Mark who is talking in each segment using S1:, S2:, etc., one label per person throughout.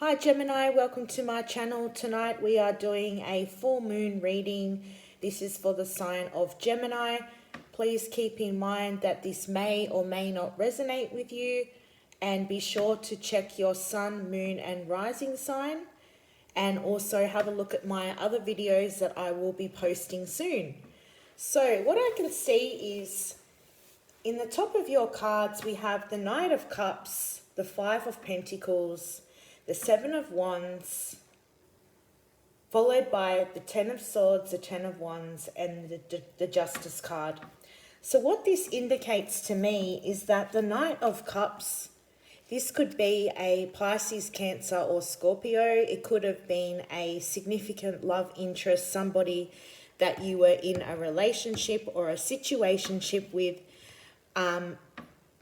S1: Hi Gemini, welcome to my channel. Tonight we are doing a full moon reading. This is for the sign of Gemini. Please keep in mind that this may or may not resonate with you, and be sure to check your sun, moon and rising sign, and also have a look at my other videos that I will be posting soon. So what I can see is in the top of your cards we have the Knight of Cups, the Five of Pentacles, the Seven of Wands, followed by the Ten of Swords, the Ten of Wands, and the Justice card. So what this indicates to me is that the Knight of Cups, this could be a Pisces, Cancer or Scorpio. It could have been a significant love interest, somebody that you were in a relationship or a situationship with.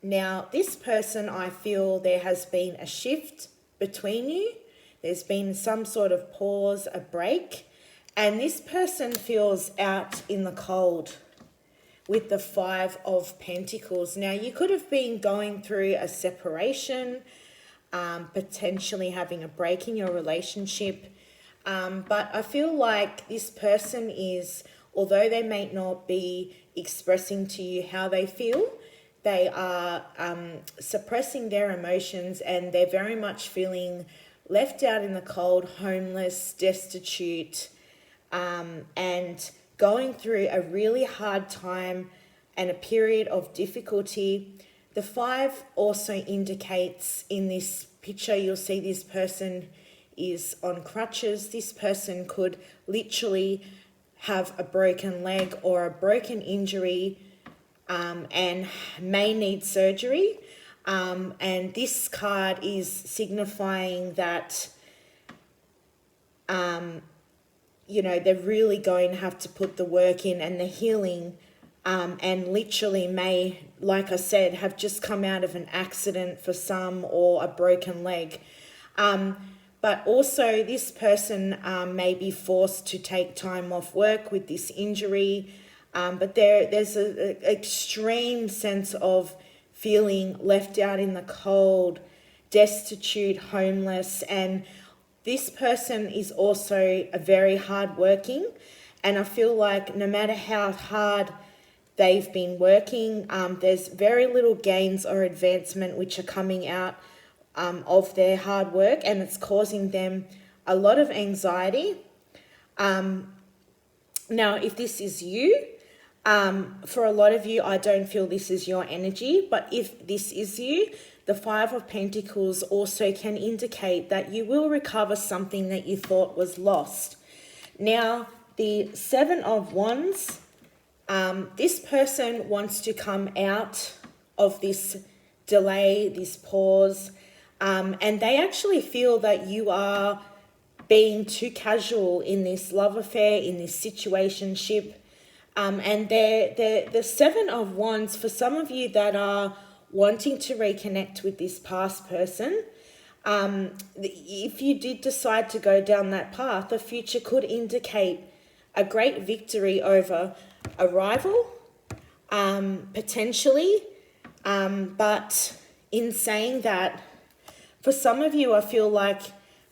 S1: Now, this person, I feel there has been a shift between you. There's been some sort of pause, a break, and this person feels out in the cold with the Five of Pentacles. Now, you could have been going through a separation, potentially having a break in your relationship, but I feel like this person is, although they may not be expressing to you how they feel, they are suppressing their emotions, and they're very much feeling left out in the cold, homeless, destitute, and going through a really hard time and a period of difficulty. The Five also indicates in this picture, you'll see this person is on crutches. This person could literally have a broken leg or a broken injury, and may need surgery. And this card is signifying that, they're really going to have to put the work in and the healing, and literally may, like I said, have just come out of an accident for some, or a broken leg. But also this person may be forced to take time off work with this injury. But there's an extreme sense of feeling left out in the cold, destitute, homeless. And this person is also a very hardworking. And I feel like no matter how hard they've been working, there's very little gains or advancement which are coming out of their hard work. And it's causing them a lot of anxiety. Now, if this is you, for a lot of you, I don't feel this is your energy, but if this is you, the Five of Pentacles also can indicate that you will recover something that you thought was lost. Now, the Seven of Wands, this person wants to come out of this delay, this pause, and they actually feel that you are being too casual in this love affair, in this situationship. And the Seven of Wands, for some of you that are wanting to reconnect with this past person, if you did decide to go down that path, the future could indicate a great victory over a rival, potentially. But in saying that, for some of you, I feel like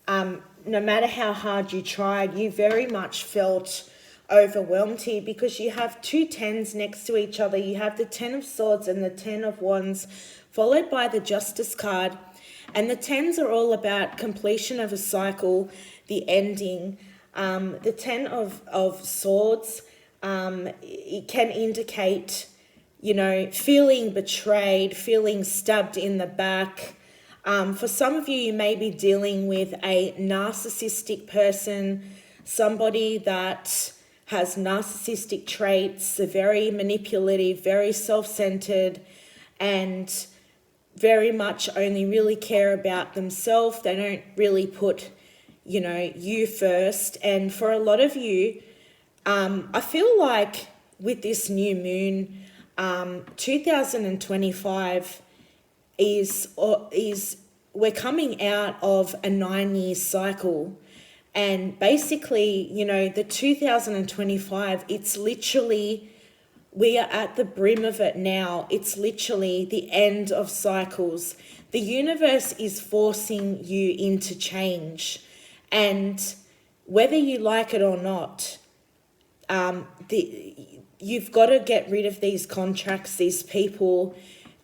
S1: no matter how hard you tried, you very much felt overwhelmed here, because you have two tens next to each other. You have the Ten of Swords and the Ten of Wands, followed by the Justice card. And the tens are all about completion of a cycle, the ending. The Ten of Swords, it can indicate, feeling betrayed, feeling stabbed in the back. For some of you, you may be dealing with a narcissistic person, somebody that has narcissistic traits, they're very manipulative, very self-centered, and very much only really care about themselves. They don't really put, you first. And for a lot of you, I feel like with this new moon, 2025 is we're coming out of a 9-year cycle. And basically, the 2025, it's literally We are at the brim of it now. It's literally the end of cycles. The universe is forcing you into change. And whether you like it or not, you've got to get rid of these contracts, these people.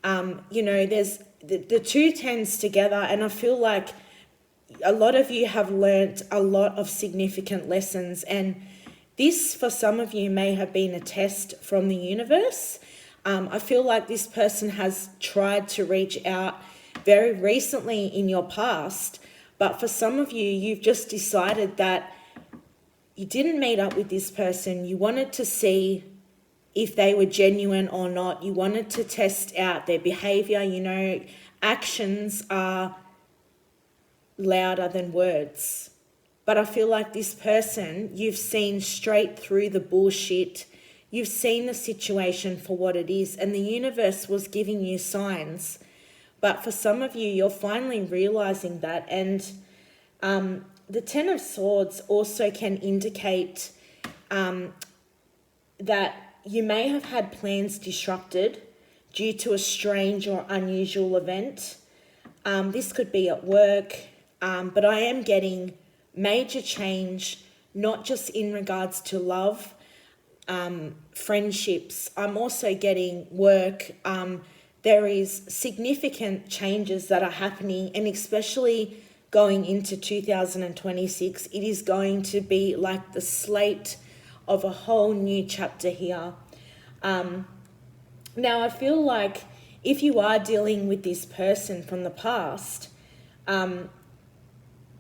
S1: There's the two tens together, and I feel like a lot of you have learnt a lot of significant lessons, and this, for some of you, may have been a test from the universe. I feel like this person has tried to reach out very recently in your past, but for some of you, you've just decided that you didn't meet up with this person. You wanted to see if they were genuine or not. You wanted to test out their behavior. Actions are louder than words. But I feel like this person, you've seen straight through the bullshit. You've seen the situation for what it is, and the universe was giving you signs. But for some of you, you're finally realizing that. And the Ten of Swords also can indicate that you may have had plans disrupted due to a strange or unusual event. This could be at work, but I am getting major change, not just in regards to love, friendships. I'm also getting work. There is significant changes that are happening, and especially going into 2026, it is going to be like the slate of a whole new chapter here. Now, I feel like if you are dealing with this person from the past,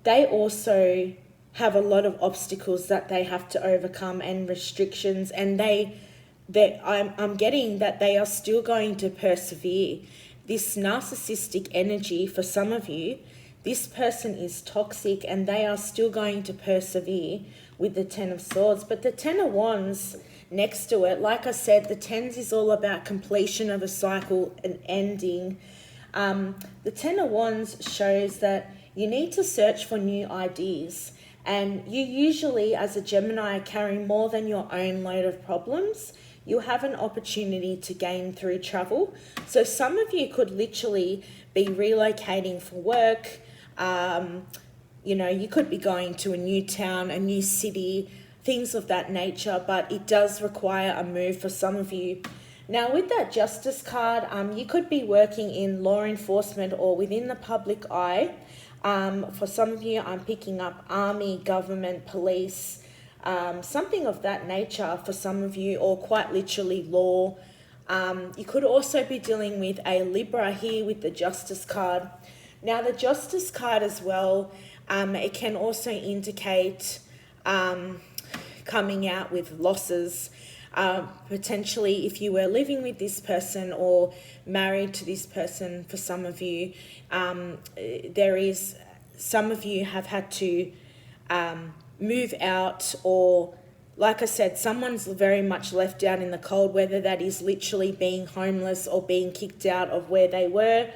S1: they also have a lot of obstacles that they have to overcome and restrictions, and I'm getting that they are still going to persevere. This narcissistic energy, for some of you, this person is toxic and they are still going to persevere with the Ten of Swords. But the Ten of Wands next to it, like I said, the tens is all about completion of a cycle and ending. The Ten of Wands shows that you need to search for new ideas, and you usually, as a Gemini, carry more than your own load of problems. You have an opportunity to gain through travel. So some of you could literally be relocating for work. You could be going to a new town, a new city, things of that nature, but it does require a move for some of you. Now, with that Justice card, you could be working in law enforcement or within the public eye. For some of you, I'm picking up army, government, police, something of that nature for some of you, or quite literally law. You could also be dealing with a Libra here with the Justice card. Now, the Justice card as well, it can also indicate coming out with losses. Potentially, if you were living with this person or married to this person, for some of you, some of you have had to move out, or like I said, someone's very much left out in the cold, whether that is literally being homeless or being kicked out of where they were.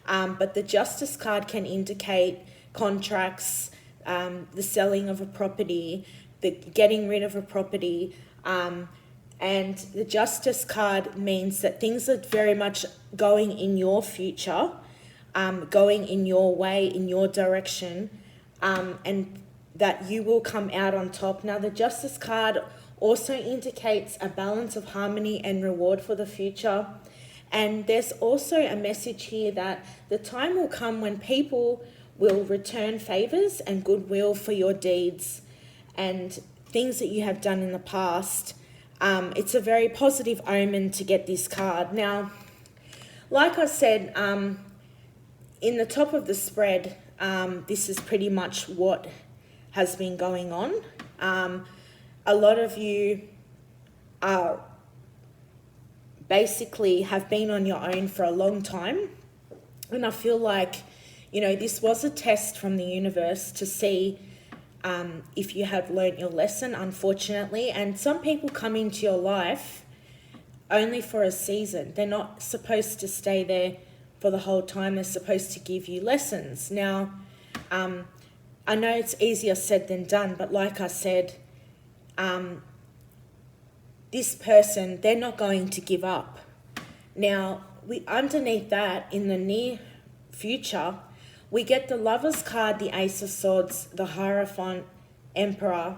S1: But the Justice card can indicate contracts, the selling of a property, the getting rid of a property, and the Justice card means that things are very much going in your future, going in your way, in your direction, and that you will come out on top. Now, the Justice card also indicates a balance of harmony and reward for the future. And there's also a message here that the time will come when people will return favors and goodwill for your deeds and things that you have done in the past. It's a very positive omen to get this card. Now, like I said, in the top of the spread, this is pretty much what has been going on. A lot of you are basically have been on your own for a long time. And I feel like, this was a test from the universe to see if you have learnt your lesson, unfortunately. And some people come into your life only for a season. They're not supposed to stay there for the whole time. They're supposed to give you lessons. Now, I know it's easier said than done, but like I said, this person, they're not going to give up. Now, underneath that, in the near future, we get the Lovers card, the Ace of Swords, the Hierophant, Emperor,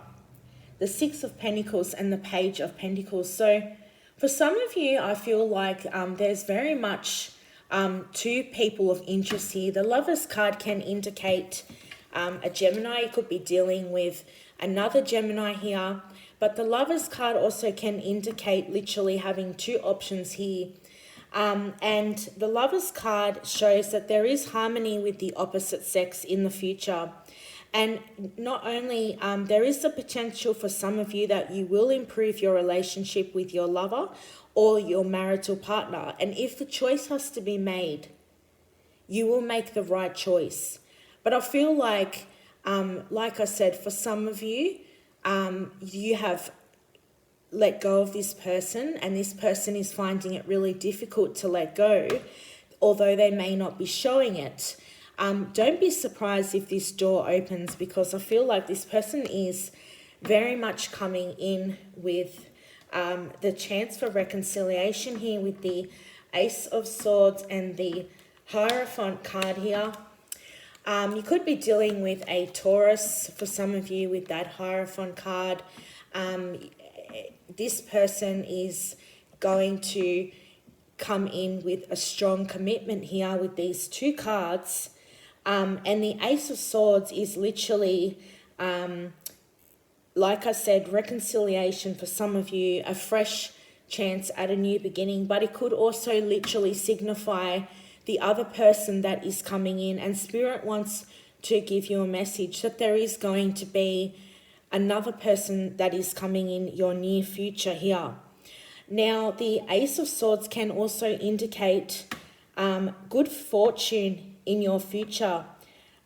S1: the Six of Pentacles, and the Page of Pentacles. So for some of you, I feel like there's very much two people of interest here. The Lovers card can indicate a Gemini. You could be dealing with another Gemini here. But the Lovers card also can indicate literally having two options here. And the Lovers card shows that there is harmony with the opposite sex in the future. And not only, there is the potential for some of you that you will improve your relationship with your lover or your marital partner. And if the choice has to be made, you will make the right choice. But I feel like I said, for some of you, you have let go of this person, and this person is finding it really difficult to let go, although they may not be showing it. Don't be surprised if this door opens, because I feel like this person is very much coming in with the chance for reconciliation here with the Ace of Swords and the Hierophant card here. You could be dealing with a Taurus for some of you with that Hierophant card. This person is going to come in with a strong commitment here with these two cards. And the Ace of Swords is literally, like I said, reconciliation for some of you, a fresh chance at a new beginning. But it could also literally signify the other person that is coming in. And Spirit wants to give you a message that there is going to be another person that is coming in your near future here. Now, the Ace of Swords can also indicate good fortune in your future,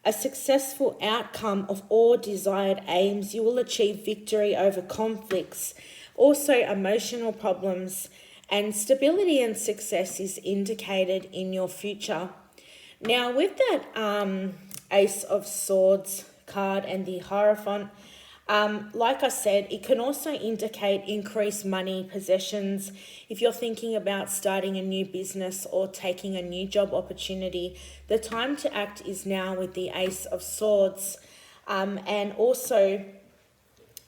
S1: a successful outcome of all desired aims. You will achieve victory over conflicts, also emotional problems, and stability and success is indicated in your future. Now, with that Ace of Swords card and the Hierophant, like I said, it can also indicate increased money, possessions. If you're thinking about starting a new business or taking a new job opportunity, the time to act is now with the Ace of Swords. And also,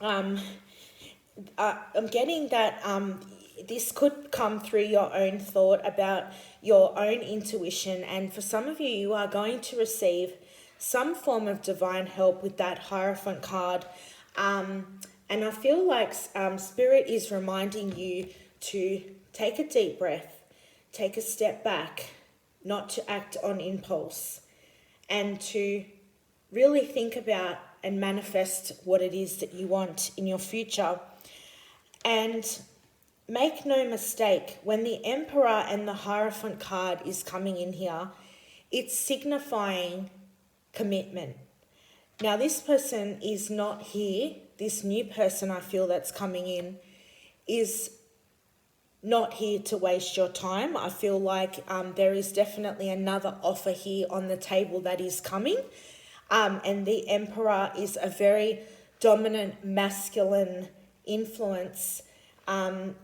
S1: I'm getting that this could come through your own thought about your own intuition. And for some of you, you are going to receive some form of divine help with that Hierophant card. And I feel like Spirit is reminding you to take a deep breath, take a step back, not to act on impulse, and to really think about and manifest what it is that you want in your future. And make no mistake, when the Emperor and the Hierophant card is coming in here, it's signifying commitment. Now, this person is not here. This new person I feel that's coming in is not here to waste your time. I feel like there is definitely another offer here on the table that is coming. And the Emperor is a very dominant masculine influence.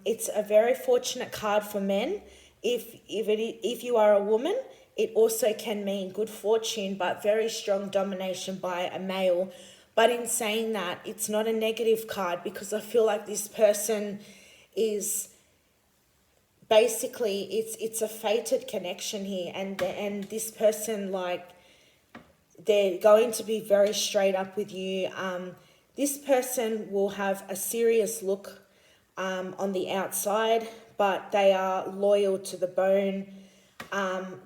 S1: It's a very fortunate card for men. If you are a woman, it also can mean good fortune, but very strong domination by a male. But in saying that, it's not a negative card, because I feel like this person is basically, it's a fated connection here. And this person, like, they're going to be very straight up with you. This person will have a serious look on the outside, but they are loyal to the bone.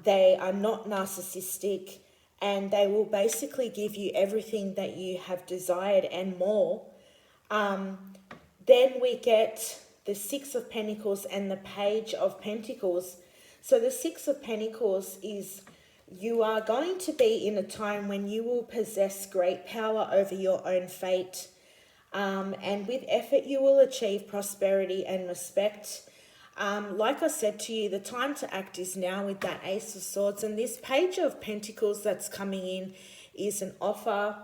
S1: They are not narcissistic, and they will basically give you everything that you have desired and more. Then we get the Six of Pentacles and the Page of Pentacles. So the Six of Pentacles is, you are going to be in a time when you will possess great power over your own fate. And with effort, you will achieve prosperity and respect. Like I said to you, the time to act is now with that Ace of Swords. And this Page of Pentacles that's coming in is an offer.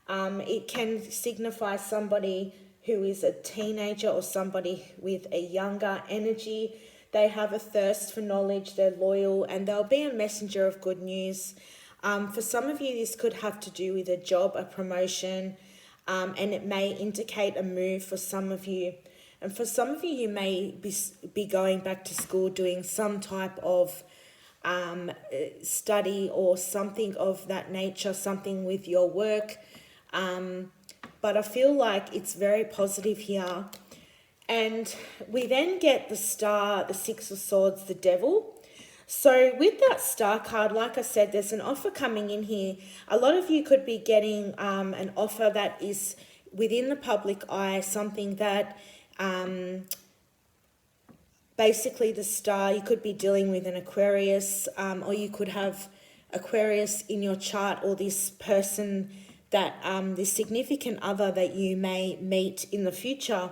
S1: It can signify somebody who is a teenager or somebody with a younger energy. They have a thirst for knowledge, they're loyal, and they'll be a messenger of good news. For some of you, this could have to do with a job, a promotion, and it may indicate a move for some of you. And for some of you, you may be going back to school, doing some type of study or something of that nature, something with your work. But I feel like it's very positive here. And we then get the Star, the Six of Swords, the Devil. So with that Star card, like I said, there's an offer coming in here. A lot of you could be getting an offer that is within the public eye, something that basically the Star, you could be dealing with an Aquarius, or you could have Aquarius in your chart, or this person that this significant other that you may meet in the future.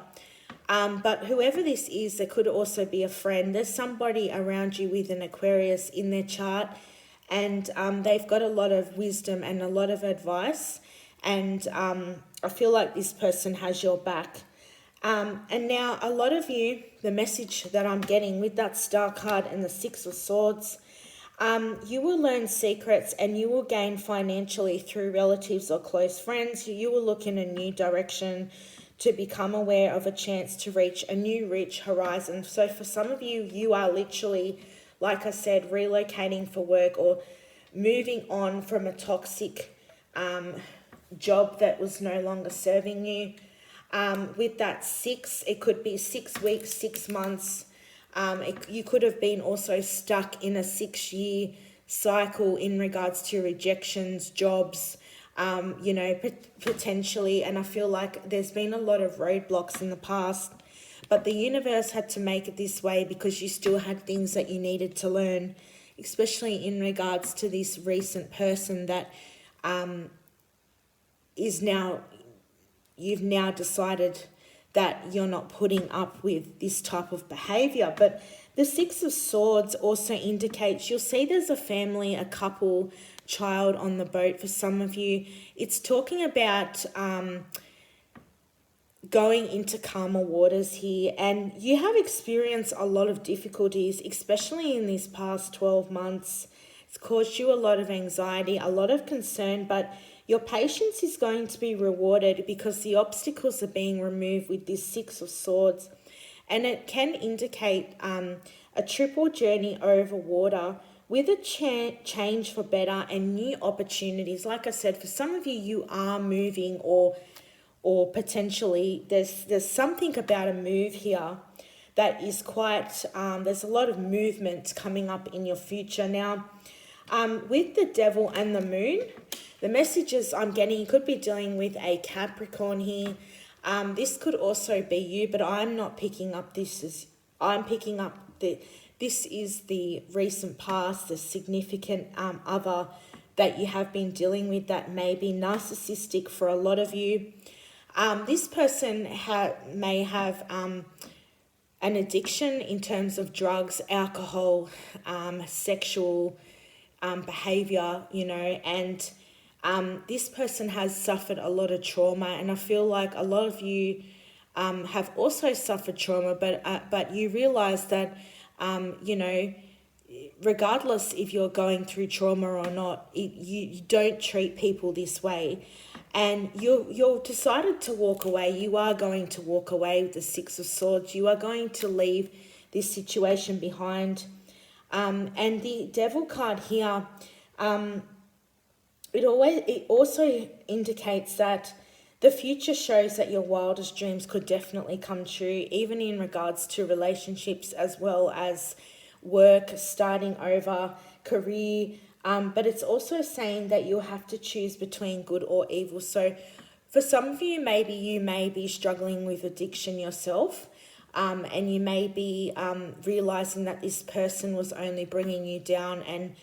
S1: But whoever this is, there could also be a friend. There's somebody around you with an Aquarius in their chart, and they've got a lot of wisdom and a lot of advice, and I feel like this person has your back. And now a lot of you, the message that I'm getting with that Star card and the Six of Swords, you will learn secrets and you will gain financially through relatives or close friends. You will look in a new direction to become aware of a chance to reach a new rich horizon. So for some of you, you are literally, like I said, relocating for work or moving on from a toxic job that was no longer serving you. With that 6, it could be 6 weeks, 6 months. You could have been also stuck in a 6-year cycle in regards to rejections, jobs, potentially. And I feel like there's been a lot of roadblocks in the past, but the universe had to make it this way because you still had things that you needed to learn, especially in regards to this recent person that you've now decided that you're not putting up with this type of behavior. But the Six of Swords also indicates you'll see there's a family, a couple, child on the boat for some of you. It's talking about going into calmer waters here, and you have experienced a lot of difficulties, especially in these past 12 months. It's caused you a lot of anxiety, a lot of concern, but your patience is going to be rewarded because the obstacles are being removed with this Six of Swords. And it can indicate a triple journey over water with a change for better and new opportunities. Like I said, for some of you, you are moving or potentially there's something about a move here that is quite, there's a lot of movement coming up in your future. Now, with the Devil and the Moon, the messages I'm getting, you could be dealing with a Capricorn here. This could also be you, but I'm not picking up this. I'm picking up this is the recent past, the significant other that you have been dealing with that may be narcissistic for a lot of you. This person may have an addiction in terms of drugs, alcohol, sexual behavior, and this person has suffered a lot of trauma, and I feel like a lot of you have also suffered trauma, but you realize that, regardless if you're going through trauma or not, you don't treat people this way. And you're decided to walk away. You are going to walk away with the Six of Swords. You are going to leave this situation behind. And the Devil card here, it also indicates that the future shows that your wildest dreams could definitely come true, even in regards to relationships as well as work, starting over, career. But it's also saying that you'll have to choose between good or evil. So for some of you, maybe you may be struggling with addiction yourself, and you may be realizing that this person was only bringing you down, and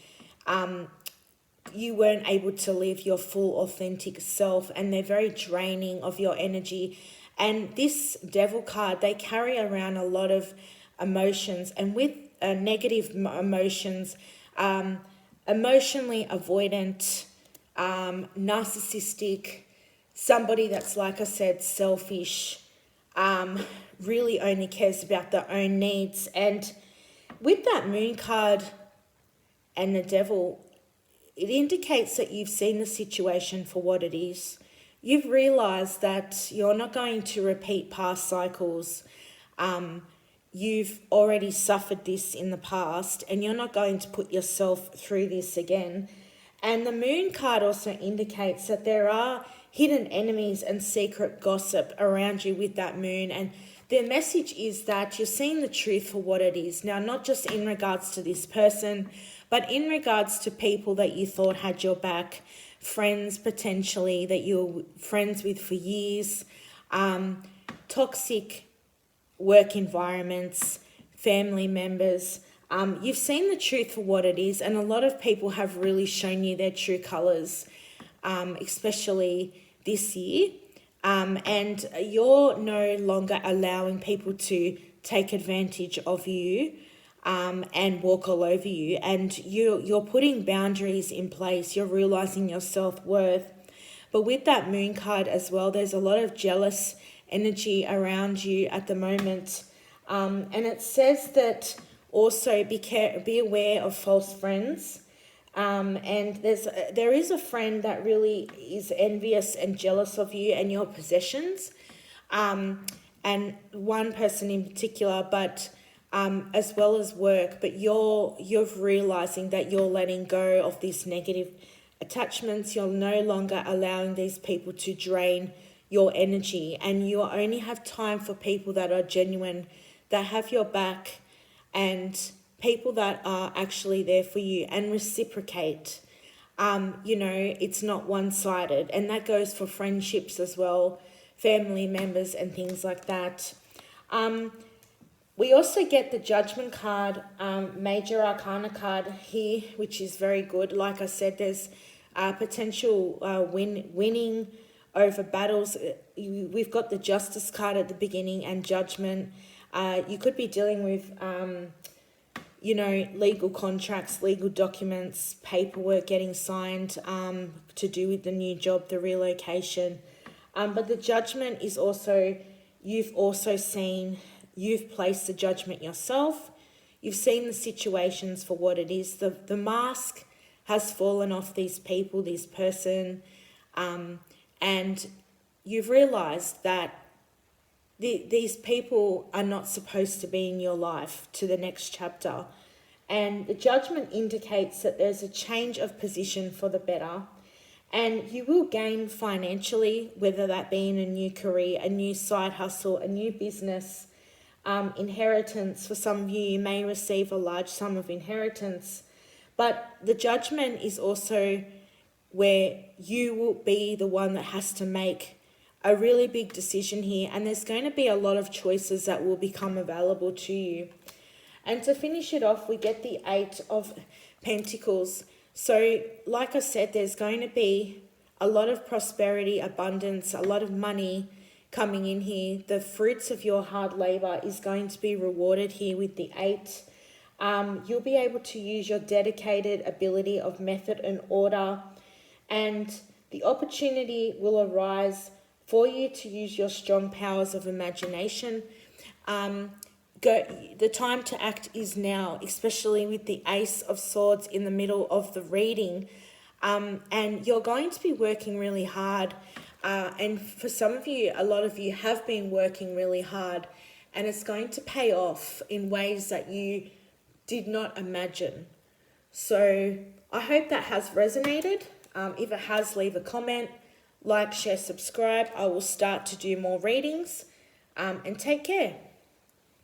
S1: you weren't able to live your full authentic self, and they're very draining of your energy. And this Devil card, they carry around a lot of emotions, and with negative emotions, emotionally avoidant, narcissistic, somebody that's, like I said, selfish, really only cares about their own needs. And with that moon card and the devil, it indicates that you've seen the situation for what it is. You've realized that you're not going to repeat past cycles. You've already suffered this in the past and you're not going to put yourself through this again. And the moon card also indicates that there are hidden enemies and secret gossip around you with that moon. And the message is that you're seeing the truth for what it is. Now, not just in regards to this person, but in regards to people that you thought had your back, friends potentially that you were friends with for years, toxic work environments, family members. You've seen the truth for what it is, and a lot of people have really shown you their true colours, especially this year. And you're no longer allowing people to take advantage of you and walk all over you. And you're putting boundaries in place. You're realising your self-worth. But with that moon card as well, there's a lot of jealous energy around you at the moment. And it says that also be aware of false friends. And there is a friend that really is envious and jealous of you and your possessions. And one person in particular, but as well as work. But you're realizing that you're letting go of these negative attachments. You're no longer allowing these people to drain your energy, and you only have time for people that are genuine, that have your back, and people that are actually there for you and reciprocate. It's not one-sided, and that goes for friendships as well, family members and things like that. We also get the Judgment card, Major Arcana card here, which is very good. Like I said, there's potential winning over battles. We've got the Justice card at the beginning and Judgment. You could be dealing with, legal contracts, legal documents, paperwork getting signed to do with the new job, the relocation. But the Judgment is also, you've placed the judgment yourself. You've seen the situations for what it is. The mask has fallen off these people, this person, and you've realized that these people are not supposed to be in your life to the next chapter. And the Judgment indicates that there's a change of position for the better, and you will gain financially, whether that be in a new career, a new side hustle, a new business, inheritance. For some of you, you may receive a large sum of inheritance. But the Judgment is also where you will be the one that has to make a really big decision here, and there's going to be a lot of choices that will become available to you. And to finish it off, we get the 8 of Pentacles. So like I said, there's going to be a lot of prosperity, abundance, a lot of money coming in here. The fruits of your hard labor is going to be rewarded here with the 8. You'll be able to use your dedicated ability of method and order, and the opportunity will arise for you to use your strong powers of imagination. The time to act is now, especially with the Ace of Swords in the middle of the reading. And you're going to be working really hard. And for some of you, a lot of you have been working really hard, and it's going to pay off in ways that you did not imagine. So I hope that has resonated. If it has, leave a comment, like, share, subscribe. I will start to do more readings, and take care.